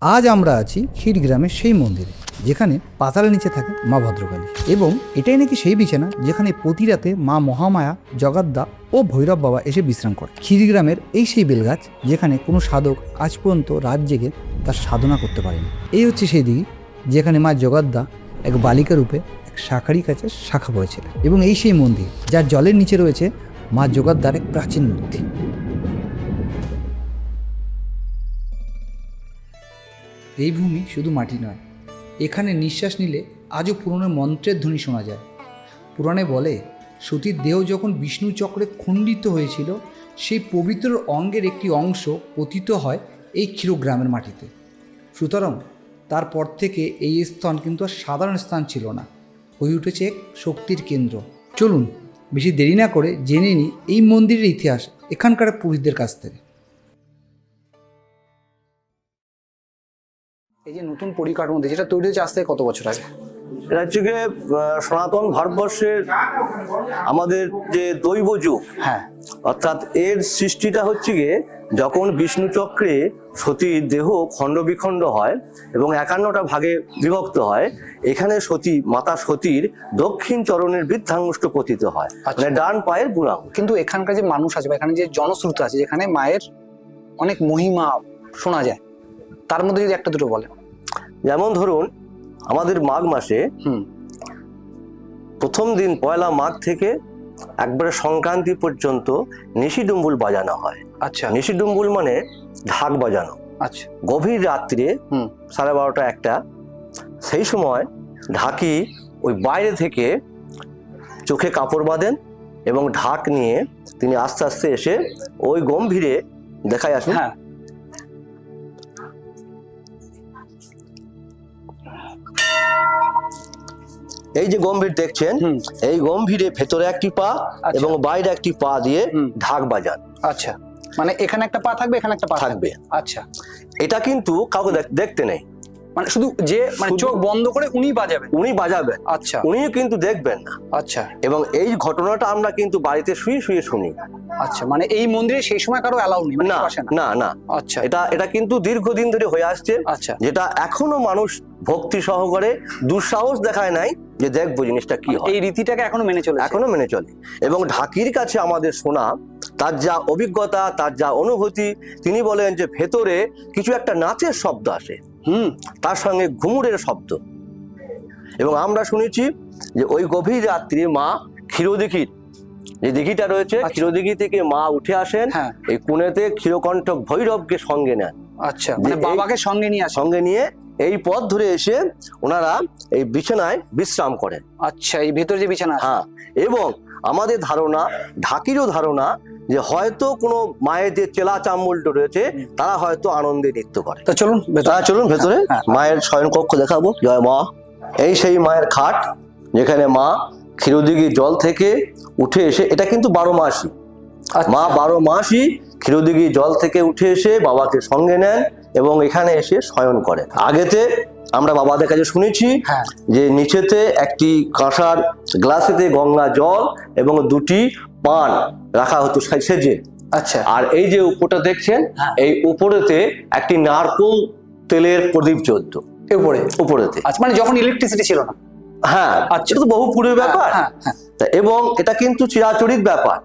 আজ আমরা আছি ক্ষীরগ্রামের সেই মন্দিরে, যেখানে পাতালের নিচে থাকে মা ভদ্রকালী, এবং এটাই নাকি সেই বিছানা যেখানে প্রতি রাতে মা মহামায়া, জগদ্দা ও ভৈরব বাবা এসে বিশ্রাম করে। ক্ষীরগ্রামের এই সেই বেলগাছ যেখানে কোনো সাধক আজ পর্যন্ত রাত জেগে তার সাধনা করতে পারেনি। এই হচ্ছে সেই দিঘি যেখানে মা জগদ্দা এক বালিকা রূপে এক শাখারি কাছে শাখা পড়েছিলেন, এবং এই সেই মন্দির যার জলের নিচে রয়েছে মা জগদ্দার এক প্রাচীন মূর্তি। এই ভূমি শুধু মাটি নয়, এখানে নিঃশ্বাস নিলে আজও পুরনো মন্ত্রের ধ্বনি শোনা যায়। পুরাণে বলে, সতীর দেহ যখন বিষ্ণু চক্রে খণ্ডিত হয়েছিল, সেই পবিত্র অঙ্গের একটি অংশ পতিত হয় এই ক্ষীরগ্রামের মাটিতে। সুতরাং তারপর থেকে এই স্থান কিন্তু আর সাধারণ স্থান ছিল না, হয়ে উঠেছে এক শক্তির কেন্দ্র। চলুন বেশি দেরি না করে জেনে নিই এই মন্দিরের ইতিহাস এখানকার পুরোহিতদের কাছ থেকে। এই যে নতুন পরিকাঠামো যেটা তৈরি হয়েছে আজ থেকে কত বছর আগে? এটা হচ্ছে গিয়ে সনাতন ভারতবর্ষের আমাদের যে দৈব যুগ, হ্যাঁ, অর্থাৎ এর সৃষ্টিটা হচ্ছে গিয়ে যখন বিষ্ণু চক্রে সতীর দেহ খণ্ড বিখণ্ড হয় এবং 51টা ভাগে বিভক্ত হয়, এখানে সতী মাতা সতীর দক্ষিণ চরণের বৃদ্ধাঙ্গুষ্ঠ পতিত হয়, মানে ডান পায়ের বুড়াঙ্গ। কিন্তু এখানকার যে মানুষ আছে বা এখানে যে জনশ্রুতি আছে, যেখানে মায়ের অনেক মহিমা শোনা যায়, তার মধ্যে যদি একটা দুটো বলেন। যেমন ধরুন, আমাদের মাঘ মাসে প্রথম দিন পয়লা মাঘ থেকে একবারে সংক্রান্তি পর্যন্ত নিশিডুম্বুল বাজানো হয়। আচ্ছা, নিশিডুম্বুল মানে ঢাক বাজানো। আচ্ছা, গভীর রাত্রে 12:30 একটা, সেই সময় ঢাকি ওই বাইরে থেকে চোখে কাপড় বাঁধেন এবং ঢাক নিয়ে তিনি আস্তে আস্তে এসে ওই গম্ভীরে দেখায় আসেন। হ্যাঁ, এই যে গম্ভীর দেখছেন, এই গম্ভীরে ভেতরে একটি পা এবং বাইরে একটি পা দিয়ে ঢাক বাজান। আচ্ছা, মানে এখানে একটা পা থাকবে, এখানে একটা পা থাকবে। আচ্ছা, এটা কিন্তু কাউকে দেখতে নেই, মানে শুধু যে মানে চোখ বন্ধ করে উনি বাজাবেন। আচ্ছা, উনিও কিন্তু দেখবেন না। আচ্ছা, এবং এই ঘটনাটা আমরা কিন্তু বাড়িতে শুয়ে শুয়ে শুনি। আচ্ছা, মানে এই মন্দিরে সেই সময় কারো অ্যালাউ নেই, মানে না না না। আচ্ছা, এটা কিন্তু দীর্ঘদিন ধরে হয়ে আসছে। আচ্ছা, যেটা এখনো মানুষ ভক্তি সহকারে দুঃসাহস দেখায় নাই যে দেখবো জিনিসটা কি হয়। এই রীতিটাকে এখনো মেনে চলে। এবং ঢাকির কাছে আমাদের শোনা, তার যা অভিজ্ঞতা, তার যা অনুভূতি, তিনি বলেন যে ভেতরে কিছু একটা নাচের শব্দ আসে, তার সঙ্গে ঘুঙুরের শব্দ। এবং আমরা শুনেছি যে ওই গভীর রাত্রি মা ক্ষীরদিঘির যে দিঘিটা রয়েছে, ক্ষীরদিঘি থেকে মা উঠে আসেন, এই কোণেতে ক্ষীরকণ্ঠক ভৈরবকে সঙ্গে নেন। আচ্ছা, মানে বাবাকে সঙ্গে নিয়ে এই পথ ধরে এসে ওনারা এই বিছানায় বিশ্রাম করেন। আচ্ছা, এই ভেতরে যে বিছানা, হ্যাঁ। এবং আমাদের ধারণা, ঢাকিরও ধারণা, যে হয়তো কোনো মায়ের যে চেলা চামুল্ড রয়েছে তারা হয়তো আনন্দে নৃত্য করে। তো চলুন ভেতরে মায়ের শয়ন কক্ষ দেখাবো। জয় মা। এই সেই মায়ের খাট, যেখানে মা ক্ষীরদিঘির জল থেকে উঠে এসে, এটা কিন্তু 12 মাসই মা 12 মাসই ক্ষীরদিঘির জল থেকে উঠে এসে বাবাকে সঙ্গে নেন এবং এখানে এসে শয়ন করেন। আগেতে আমরা বাবাদের কাছে শুনেছি যে নিচেতে একটি কাঁসার গ্লাসেতে গঙ্গা জল এবং 2টি পান রাখা হতো সেজে। আচ্ছা, আর এই যে উপরটা দেখছেন, এই উপরেতে একটি নারকোল তেলের প্রদীপ জ্বলত উপরেতে। আচ্ছা, মানে যখন ইলেকট্রিসিটি ছিল না। হ্যাঁ, আচ্ছা, তো বহু পুরো ব্যাপার। এবং এটা কিন্তু চিরাচরিত ব্যাপার।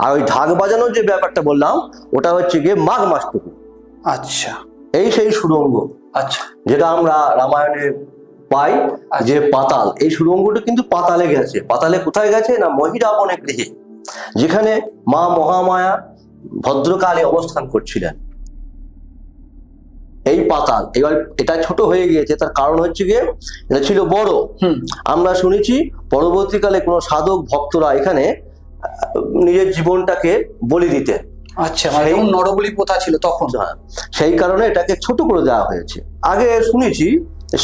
আর ওই ঢাক বাজানোর যে ব্যাপারটা বললাম, ওটা হচ্ছে গিয়ে মাঘ মাসটুকু। আচ্ছা, এই সেই সুড়ঙ্গ, আচ্ছা, যেটা আমরা রামায়ণে পাই, যে পাতাল, এই সুড়ঙ্গটা কিন্তু পাতালে গেছে। পাতালে কোথায় গেছে না, মহিরাবণের গৃহে, যেখানে মা মহামায়া ভদ্রকালে অবস্থান করছিলেন। এই পাতাল এবার এটা ছোট হয়ে গিয়েছে, তার কারণ হচ্ছে গিয়ে এটা ছিল বড়। আমরা শুনেছি পরবর্তীকালে কোনো সাধক ভক্তরা এখানে নিজের জীবনটাকে বলি দিতেন। আচ্ছা, মানে যেমন নরবলি প্রথা ছিল তখন, সেই কারণে এটাকে ছোট করে দেওয়া হয়েছে। আগে শুনেছি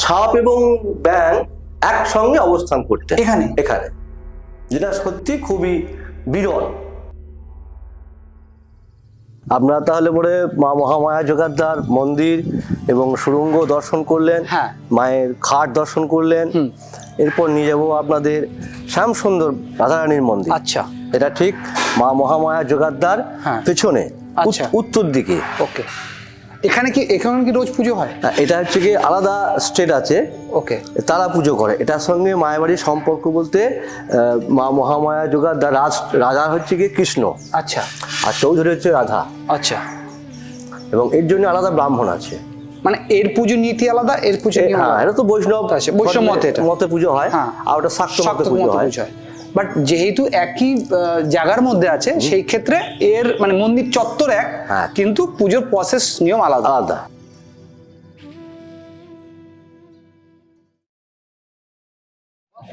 সাপ এবং ব্যাঙ একসঙ্গে অবস্থান করতেন এখানে, যেটা সত্যি খুবই বিরল। আপনারা তাহলে পরে মা মহামায়া জগদ্দার মন্দির এবং সুড়ঙ্গ দর্শন করলেন, মায়ের খাট দর্শন করলেন। এরপর নিয়ে যাবো আপনাদের শ্যামসুন্দর রাধারানীর মন্দির। আচ্ছা, এটা ঠিক মা মহামায়া জগদ্দার পেছনে, উত্তর দিকে। ওকে। এখানে কি রোজ পুজো হয়? এটা হচ্ছে কি আলাদা স্টেট আছে, ওকে। তারা পুজো করে। এটার সঙ্গে মায়ের বাড়ির সম্পর্ক বলতে মা মহামায়া যোগাদ্দা রাজা হচ্ছে কি কৃষ্ণ, আচ্ছা আর চৌধুরী হচ্ছে রাধা, আচ্ছা। এবং এর জন্য আলাদা ব্রাহ্মণ আছে। মানে এর পুজো নীতি আলাদা, এর পুজো নিয়ম হ্যাঁ, আলাদা। এটা তো বৈষ্ণব আচ্ছা, বৈষ্ণব মতে এটা। মতে পুজো হয়, হ্যাঁ। আর ওটা শাক্ত মতে পুজো হয়। বাট যেহেতু একই জায়গার মধ্যে আছে, সেই ক্ষেত্রে এর মানে মন্দির চত্বর এক, হ্যাঁ। কিন্তু পুজোর প্রসেস নিয়ম আলাদা। আলাদা।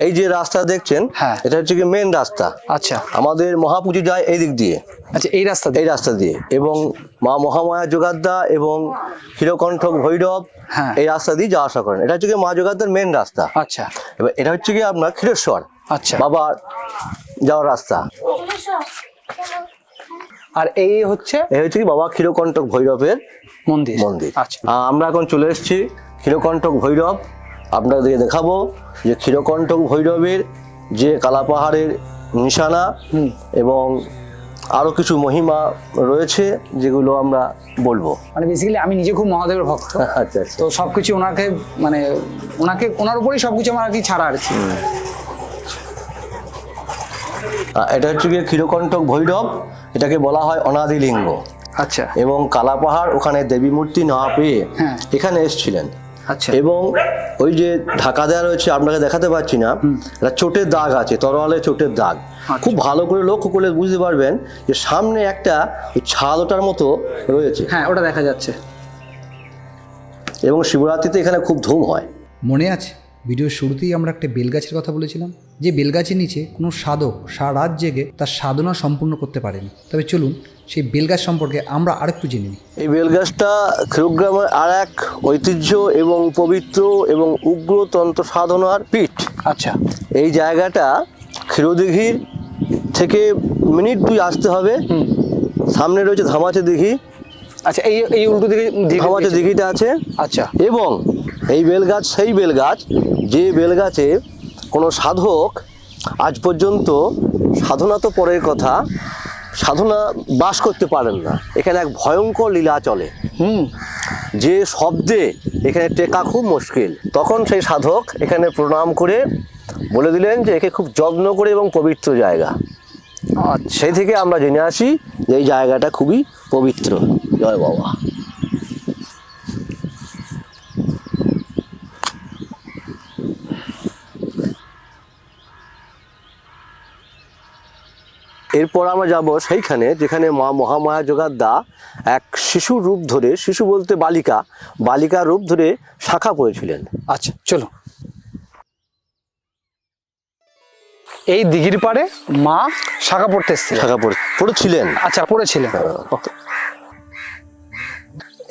এই যে রাস্তা দেখছেন, হ্যাঁ। এটা হচ্ছে কি মেন রাস্তা। আচ্ছা আমাদের মহাপুজো যায় এই দিক দিয়ে, আচ্ছা, এই রাস্তা এই রাস্তা দিয়ে, এবং মা মহামায়া যোগাদ্দা এবং ক্ষীরকণ্ঠক ভৈরব হ্যাঁ। এই রাস্তা দিয়ে যাওয়া আসা করেন। এটা হচ্ছে কি মা যোগাদ্দার মেন রাস্তা। আচ্ছা এবার এটা হচ্ছে কি আপনার ক্ষীরেশ্বর আচ্ছা। বাবা যাওয়ার রাস্তা। আর এই হচ্ছে এই হচ্ছে কি বাবা ক্ষীরকণ্ঠক ভৈরবের মন্দির। মন্দির। আচ্ছা আমরা এখন চলে এসেছি ক্ষীরকণ্ঠক ভৈরব। আপনাদেরকে দেখাবো যে ক্ষীরকণ্ঠক ভৈরবের যে কালাপাহাড়ের নিশানা এবং আরো কিছু মহিমা রয়েছে, যেগুলো আমরা বলবো। মানে বেসিক্যালি আমি নিজে খুব মহাদেবের ভক্ত, আচ্ছা আচ্ছা। তো সবকিছু ওনাকে মানে ওনার উপরেই সবকিছু আমার আর কি ছাড়া আর কি। এটা হচ্ছে গিয়ে ক্ষীরকণ্ঠক ভৈরব, এটাকে বলা হয় অনাদি লিঙ্গ। আচ্ছা এবং কালাপাহাড় ওখানে দেবী মূর্তি না পেয়ে হ্যাঁ। এখানে এসেছিলেন। আচ্ছা এবং ওই যে ঢাকা দেওয়া রয়েছে, আপনাকে দেখাতে পাচ্ছি না, একটা চোটের দাগ আছে, তরোয়ালে চোটের দাগ। খুব ভালো করে লক্ষ্য করলে বুঝতে পারবেন যে সামনে একটা ওই ছাদটার মতো রয়েছে। হ্যাঁ, ওটা দেখা যাচ্ছে। এবং শিবরাত্রিতে এখানে খুব ধুম হয়। মনে আছে ভিডিওর শুরুতেই আমরা একটা বেলগাছের কথা বলেছিলাম, যে বেলগাছের নিচে কোনো সাধক সারা রাত জেগে তার সাধনা সম্পূর্ণ করতে পারেনি। তবে চলুন সেই বেলগাছ সম্পর্কে আমরা আরেকটু জেনে নিই। এই বেলগাছটা ক্ষীরগ্রামের আর এক ঐতিহ্য এবং পবিত্র এবং উগ্রতন্ত্র সাধনার পীঠ। আচ্ছা, এই জায়গাটা ক্ষীরদিঘির থেকে মিনিট 2 আসতে হবে। সামনে রয়েছে ধামাচা দিঘি। আচ্ছা, এই উল্টো দিকে ধামাচা দিঘিটা আছে। আচ্ছা, এবং এই বেলগাছ সেই বেলগাছ যে বেলগাছে কোনো সাধক আজ পর্যন্ত, সাধনা তো পরের কথা, সাধনা বাস করতে পারেন না। এখানে এক ভয়ঙ্কর লীলা চলে, যে শব্দে এখানে টেকা খুব মুশকিল। তখন সেই সাধক এখানে প্রণাম করে বলে দিলেন যে একে খুব যত্ন করে এবং পবিত্র জায়গা। সেই থেকে আমরা জেনে আসি যে এই জায়গাটা খুবই পবিত্র। জয় বাবা। এরপর আমরা যাব সেইখানে যেখানে মা মহামায়া যোগাদ্দা এক শিশুর রূপ ধরে, শিশু বলতে বালিকা রূপ ধরে শাখা পড়েছিলেন। আচ্ছা চলো। এই দিঘির পাড়ে মা শাখা পড়তে এসেছিলেন। শাখা পড়েছিলেন। আচ্ছা, পড়েছিলেন।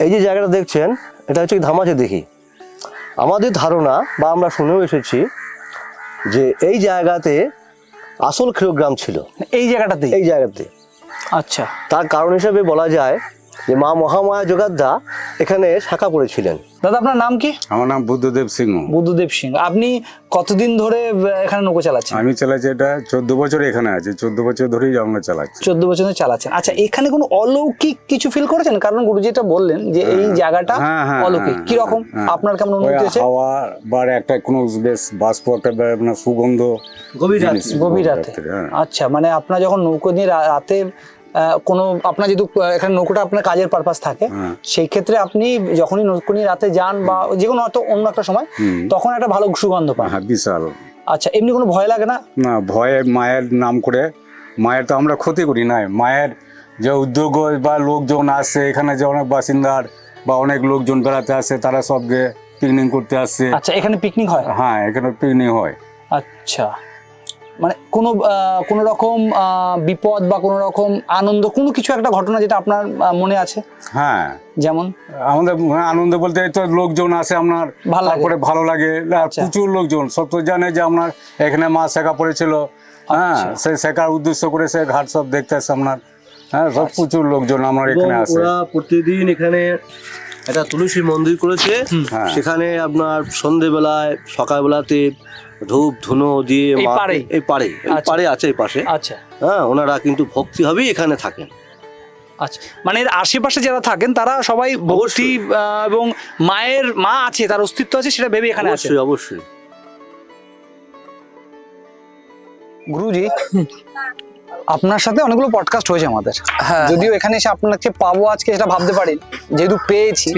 এই যে জায়গাটা দেখছেন, এটা হচ্ছে ধামাচা দিঘি। আমাদের ধারণা বা আমরা শুনেও এসেছি যে এই জায়গাতে আসল ক্ষীরগ্রাম ছিল, এই জায়গাটাতে। আচ্ছা, তার কারণ হিসেবে বলা যায় যে মা মহামায়া যোগাদ্দা এখানে শাখা পড়েছিলেন। দাদা, আপনার নাম কি? আমার নাম বুদ্ধদেব সিংহ। বুদ্ধদেব সিং। আপনি কতদিন ধরে এখানে নৌকো চালাচ্ছেন? আমি চালাচ্ছি এটা 14 বছর এখানে আছে, 14 বছর ধরেই আমরা চালাচ্ছি। 14 বছর ধরে চালাচ্ছেন। আচ্ছা, এখানে কোনো অলৌকিক কিছু ফিল করেছেন? কারণ গুরুজি এটা বললেন যে এই জায়গাটা অলৌকিক। কি রকম আপনার কেমন অনুভূতি হয়েছে? হাওয়া বা একটা কোনো বেশ বাষ্প, একটা সুগন্ধ গভীর রাতে। আচ্ছা, মানে আপনার যখন নৌকো নিয়ে রাতে কোনো, আপনার যেহেতু এখানে নৌকোটা আপনার কাজের পারপাস থাকে, সেই ক্ষেত্রে আপনি যখনই নৌকো নিয়ে রাতে যান বা যে কোনো অন্য একটা সময়, তখন একটা ভালো সুগন্ধ পান। হ্যাঁ, বিশাল। আচ্ছা, এমনি কোনো ভয় লাগে না? না, ভয়ে মায়ের নাম করে, মায়ের তো আমরা ক্ষতি করি না। মায়ের যে উদ্যোগ বা লোকজন আসে এখানে, যে অনেক বাসিন্দার বা অনেক লোকজন বেড়াতে আসে, তারা সবকে পিকনিক করতে আসছে। আচ্ছা, এখানে পিকনিক হয়? হ্যাঁ, এখানে পিকনিক হয়। আচ্ছা, মানে কোনো রকম বিপদ বা কোনো রকম আনন্দ, কোনো কিছু একটা ঘটনা যেটা আপনার মনে আছে? হ্যাঁ, যেমন আমাদের আনন্দ বলতে তো লোকজন আসে আপনার, তারপরে ভালো লাগে। প্রচুর লোকজন, সব তো জানে যে আপনার এখানে মা শেখা পড়েছিল। হ্যাঁ, সেই শেখার উদ্দেশ্য করে সে ঘাট সব দেখতে আসে আপনার। হ্যাঁ, সব প্রচুর লোকজন আমার এখানে আসে। ওরা প্রতিদিন এখানে একটা তুলসী মন্দির করেছে, সেখানে আপনার সন্ধেবেলায় সকালবেলাতে ধূপ ধুনো দিয়ে এই পাড়ে আছে এই পাশে। আচ্ছা, হ্যাঁ, ওনারা কিন্তু ভক্তি ভাবেই এখানে থাকেন। আচ্ছা, মানে এর আশেপাশে যারা থাকেন তারা সবাই ভক্তি এবং মা আছে, তার অস্তিত্ব আছে সেটা ভেবে এখানে আছে। অবশ্যই অবশ্যই। গুরুজি, আপনার সাথে অনেকগুলো পডকাস্ট হয়েছে আমাদের, যদিও এখানে এসে আপনাকে পাবো আজকে সেটা ভাবতে পারি, যেহেতু পেয়েছি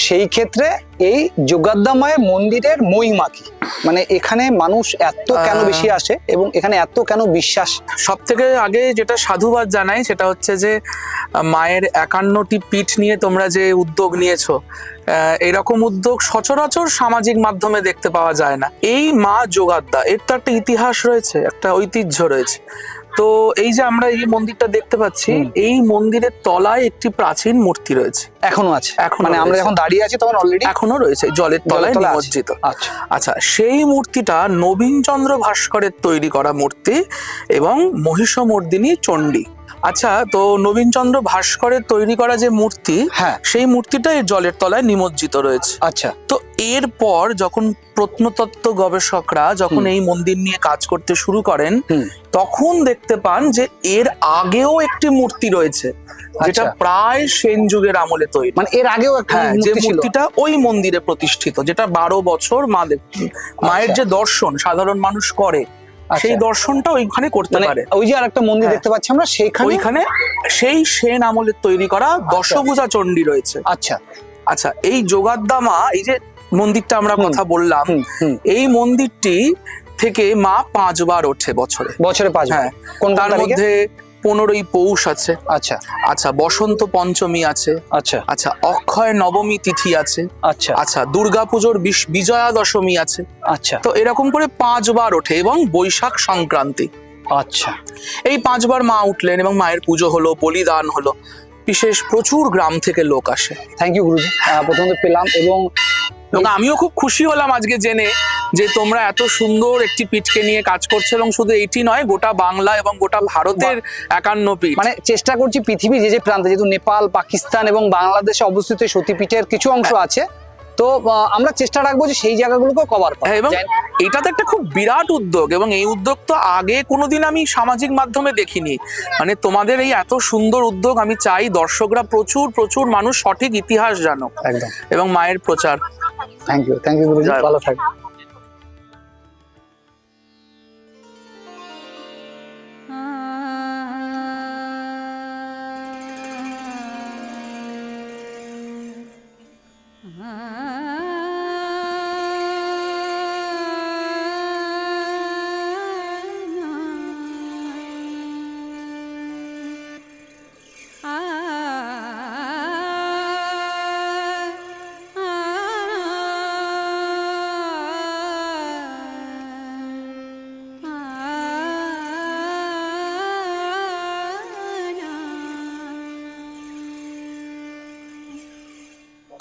সেই ক্ষেত্রে এই যোগাদ্দা মায়ের মন্দিরের মহিমা কি, মানে এখানে মানুষ এত কেন বেশি আসে এবং এখানে এত কেন বিশ্বাস? সব থেকে আগে যেটা সাধুবাদ জানাই সেটা হচ্ছে যে মায়ের 51টি পীঠ নিয়ে তোমরা যে উদ্যোগ নিয়েছো, এরকম উদ্যোগ সচরাচর সামাজিক মাধ্যমে দেখতে পাওয়া যায় না। এই মা যোগাদ্দা, এর তো একটা ইতিহাস রয়েছে, একটা ঐতিহ্য রয়েছে। তো এই যে আমরা এই মন্দিরটা দেখতে পাচ্ছি, এই মন্দিরের তলায় একটি প্রাচীন মূর্তি রয়েছে, এখনো আছে, এখনো মানে আমরা রয়েছে। যখন দাঁড়িয়ে আছি তখন অলরেডি এখনো রয়েছে, জলের তলায় তলায় আছে। নিমজ্জিত। আচ্ছা আচ্ছা, সেই মূর্তিটা নবীনচন্দ্র ভাস্করের তৈরি করা মূর্তি এবং মহিষমর্দিনী চণ্ডী। আচ্ছা, তো নবীনচন্দ্র ভাস্করের তৈরি করা যে মূর্তি, হ্যাঁ সেই মূর্তিটা এই জলের তলায় নিমজ্জিত রয়েছে। আচ্ছা তো এরপর যখন প্রত্নতত্ত্ব গবেষকরা যখন এই মন্দির নিয়ে কাজ করতে শুরু করেন, তখন দেখতে পান যে এর আগেও একটি মূর্তি রয়েছে, যেটা আচ্ছা। প্রায় সেন যুগের আমলে তৈরি। মানে এর আগেও একটা হ্যাঁ, যে মূর্তি ছিল। মূর্তিটা ওই মন্দিরে প্রতিষ্ঠিত, যেটা 12 বছর মায়ের যে দর্শন সাধারণ মানুষ করে, সেই দর্শনটা ওইখানে করতে মানে পারে। ওই যে আরেকটা মন্দির দেখতে পাচ্ছি আমরা, সেইখানে ওইখানে সেই সেন আমলের তৈরি করা দশভুজা চণ্ডী রয়েছে। আচ্ছা আচ্ছা, এই যোগাদ্দা মা, এই যে মন্দিরটা আমরা কথা বললাম, এই মন্দিরটি থেকে মা 5 বার ওঠে বছরে। বছরে 5 বার। হ্যাঁ, কোন তার তারিখে? মধ্যে 15ই পৌষ আছে, আচ্ছা আচ্ছা বসন্ত পঞ্চমী আছে, আচ্ছা আচ্ছা অক্ষয় নবমী তিথি আছে, আচ্ছা আচ্ছা দুর্গাপুজোর বিজয়া দশমী আছে। আচ্ছা তো এরকম করে 5 বার ওঠে, এবং বৈশাখ সংক্রান্তি। আচ্ছা এই 5 বার মা উঠলেন এবং মায়ের পুজো হলো, বলিদান হলো, বিশেষ প্রচুর গ্রাম থেকে লোক আসে। থ্যাংক ইউ গুরুজি, প্রথমে পেলাম এবং আমিও খুব খুশি হলাম আজকে জেনে যে তোমরা এত সুন্দর একটি পীঠকে নিয়ে কাজ করছো, এবং শুধু এইটি নয়, গোটা বাংলা এবং গোটা ভারতের 51 পীঠ। মানে চেষ্টা করছি পৃথিবীর যে যে প্রান্তে, যেহেতু নেপাল, পাকিস্তান এবং বাংলাদেশে অবস্থিত এই সতীপীঠের কিছু অংশ আছে, তো আমরা চেষ্টা রাখবো যে সেই জায়গাগুলোকে কভার করা। এবং এটা তো একটা খুব বিরাট উদ্যোগ, এবং এই উদ্যোগ তো আগে কোনোদিন আমি সামাজিক মাধ্যমে দেখিনি। মানে তোমাদের এই এত সুন্দর উদ্যোগ, আমি চাই দর্শকরা প্রচুর মানুষ সঠিক ইতিহাস জানো একদম। এবং মায়ের প্রচার। থ্যাংক ইউ গুরুজি, জয় ভালো থাকবেন।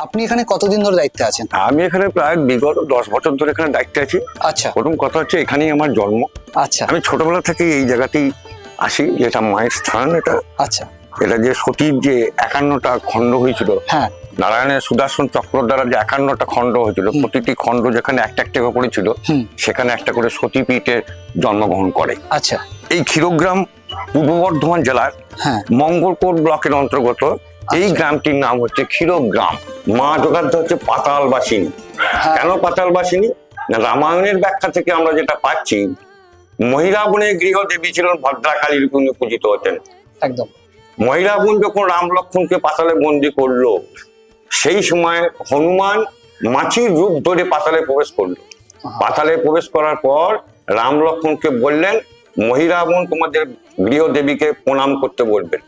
আপনি এখানে কতদিন ধরে দায়িত্বে আছেন? আমি এখানে প্রায় বিগত 10 বছর ধরে এখানে দায়িত্বে আছি। আচ্ছা প্রথম কথা হচ্ছে এখানেই আমার জন্ম। আচ্ছা আমি ছোটবেলা থেকে এই জায়গাতেই আসি, যেটা মায়ের স্থান। আচ্ছা এটা যে সতীর যে 51টা খণ্ড হয়েছিল, হ্যাঁ নারায়ণের সুদর্শন চক্র দ্বারা যে 51টা খণ্ড হয়েছিল, প্রতিটি খণ্ড যেখানে একটা একটা করে ছিল, সেখানে একটা করে সতীপীঠের জন্মগ্রহণ করে। আচ্ছা এই ক্ষীরগ্রাম পূর্ব বর্ধমান জেলার হ্যাঁ মঙ্গলকোট ব্লকের অন্তর্গত। এই গ্রামটির নাম হচ্ছে ক্ষীরগ্রাম। মা যোগাদ্দা হচ্ছে পাতালবাসিনী। কেন পাতালবাসিনী? না, রামায়ণের ব্যাখ্যা থেকে আমরা যেটা পাচ্ছি, মহিরাবণের গৃহ দেবী ছিলেন ভদ্রাকালীর রূপে পূজিত হতেন। একদম। মহিরাবণ যখন রাম লক্ষ্মণকে পাতালে বন্দি করলো, সেই সময় হনুমান মাছির রূপ ধরে পাতালে প্রবেশ করলো। পাতালে প্রবেশ করার পর রাম লক্ষ্মণকে বললেন, মহিরাবণ তোমাদের গৃহ দেবীকে প্রণাম করতে বলবেন।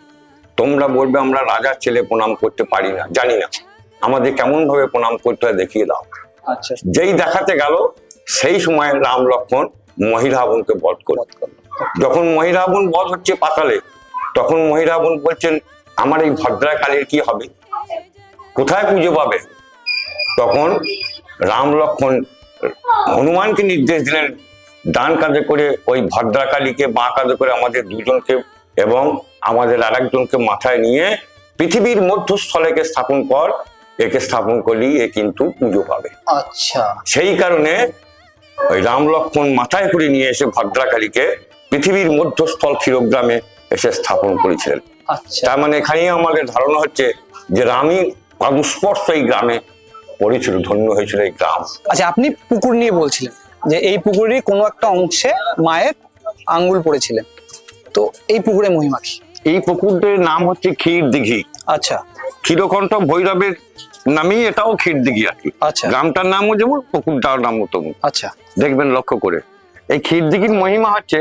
তোমরা বলবে আমরা রাজার ছেলে, প্রণাম করতে পারি না, জানি না, আমাদের কেমন ভাবে প্রণাম করতে হয় দেখিয়ে দাও। আচ্ছা যেই দেখাতে গেল, সেই সময় রাম লক্ষ্মণ মহিরাবণকে বধ করল। যখন মহিরাবণ বধ হচ্ছে পাতালে, তখন মহিরাবণ বলছেন, আমার এই ভদ্রাকালীর কি হবে, কোথায় পুজো পাবে? তখন রাম লক্ষ্মণ হনুমানকে নির্দেশ দিলেন, ডান কাঁধে করে ওই ভদ্রাকালীকে, বাঁ কাঁধে করে আমাদের দুজনকে এবং আমাদের আরেকজনকে মাথায় নিয়ে পৃথিবীর মধ্যস্থলেকে স্থাপন কর, একে স্থাপন করলেই এ কিন্তু পুজো পাবে। আচ্ছা সেই কারণে ওই রাম লক্ষ্মণ মাথায় করে নিয়ে এসে ভদ্রাকালীকে পৃথিবীর মধ্যস্থল ক্ষীরগ্রামে এসে স্থাপন করেছিলেন। আচ্ছা তার মানে এখানেই আমাদের ধারণা হচ্ছে যে রামই পাদস্পর্শ এই গ্রামে পড়েছিল, ধন্য হয়েছিল এই গ্রাম। আচ্ছা, আপনি পুকুর নিয়ে বলছিলেন যে এই পুকুরেরই কোনো একটা অংশে মায়ের আঙ্গুল পড়েছিলেন, তো এই পুকুরের মহিমা কি? এই পুকুরটির নাম হচ্ছে ক্ষীর দিঘি। আচ্ছা ক্ষীরকণ্ঠ ভৈরবের নামেই এটাও ক্ষীর দিঘি আর কি। আচ্ছা গ্রামটার নামও যেমন, পুকুরটার নামও তেমন। আচ্ছা দেখবেন লক্ষ্য করে। এই ক্ষীর দিঘির মহিমা হচ্ছে,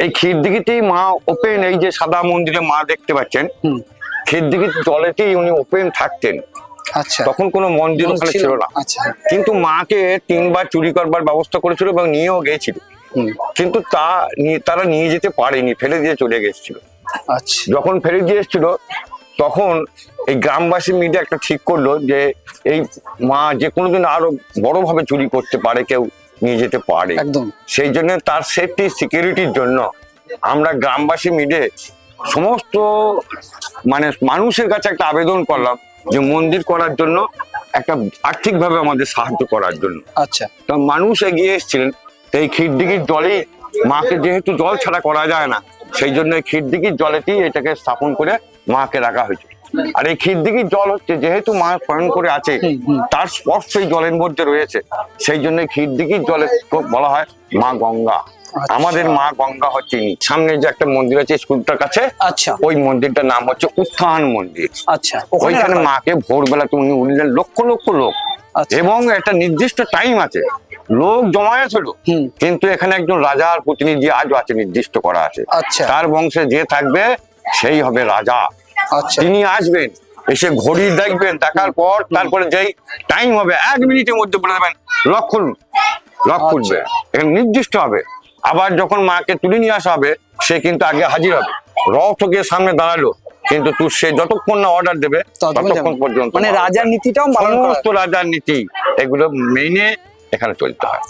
এই ক্ষীর দিঘিতেই মা ওপেন, এই যে সাদা মন্দিরে মা দেখতে পাচ্ছেন, হুম ক্ষীর দিঘির জলেতেই উনি ওপেন থাকতেন। আচ্ছা তখন কোনো মন্দির ওখানে ছিল না, আচ্ছা কিন্তু মাকে 3 বার চুরি করবার ব্যবস্থা করেছিল এবং নিয়েও গিয়েছিল, হুম কিন্তু তারা নিয়ে যেতে পারেনি, ফেলে দিয়ে চলে গেছিল। আচ্ছা যখন ফেলে দিয়ে এসেছিল তখন এই গ্রামবাসী মিলে একটা ঠিক করলো যে এই মা যে কোনোদিন আরো বড় ভাবে চুরি করতে পারে, কেউ নিয়ে যেতে পারে। একদম সেই জন্য তার সেফটি সিকিউরিটির জন্য আমরা গ্রামবাসী মিলে সমস্ত মানে মানুষের কাছে একটা আবেদন করলাম যে মন্দির করার জন্য একটা আর্থিকভাবে আমাদের সাহায্য করার জন্য। আচ্ছা তো মানুষ এগিয়ে এসেছিলেন। তো এই ক্ষীরদিঘির জলেই মাকে, যেহেতু জল ছাড়া করা যায় না, সেই জন্য এই ক্ষীরদিঘির জলেতেই এটাকে স্থাপন করে মাকে রাখা হয়েছে। আর এই ক্ষীরদিঘির জল হচ্ছে, যেহেতু মা শয়ন করে আছে, তার স্পর্শ এই জলের মধ্যে রয়েছে, সেই জন্য ক্ষীরদিঘির জলে বলা হয় মা গঙ্গা। আমাদের মা গঙ্গা হচ্ছে ইনি। সামনে যে একটা মন্দির আছে স্কুলটার কাছে, আচ্ছা ওই মন্দিরটার নাম হচ্ছে উত্থান মন্দির। আচ্ছা ওইখানে মাকে ভোরবেলাতে উনি উঠলেন, লক্ষ লক্ষ লোক, আচ্ছা। এবং একটা নির্দিষ্ট টাইম আছে, লোক জমায়েত হলো, কিন্তু এখানে একজন রাজার প্রতিনিধি আজও আছে, নির্দিষ্ট করা আছে। আচ্ছা তার বংশে যে থাকবে সেই হবে রাজা। আচ্ছা তিনি আসবেন, এসে ঘড়ি দেখবেন, দেখার পর তারপরে যেই টাইম হবে 1 মিনিটের মধ্যে বলে দেবেন লক খুলুন, লক খুলবে, এখানে নির্দিষ্ট হবে। আবার যখন মাকে তুলে নিয়ে আসা হবে, সে কিন্তু আগে হাজির হবে, রথ গিয়ে সামনে দাঁড়ালো, কিন্তু সে যতক্ষণ না অর্ডার দেবে ততক্ষণ পর্যন্ত, মানে রাজার নীতিটাও পালন করা হয়। সমস্ত রাজার নীতি এগুলো মেনে এখানে চলতে হয়।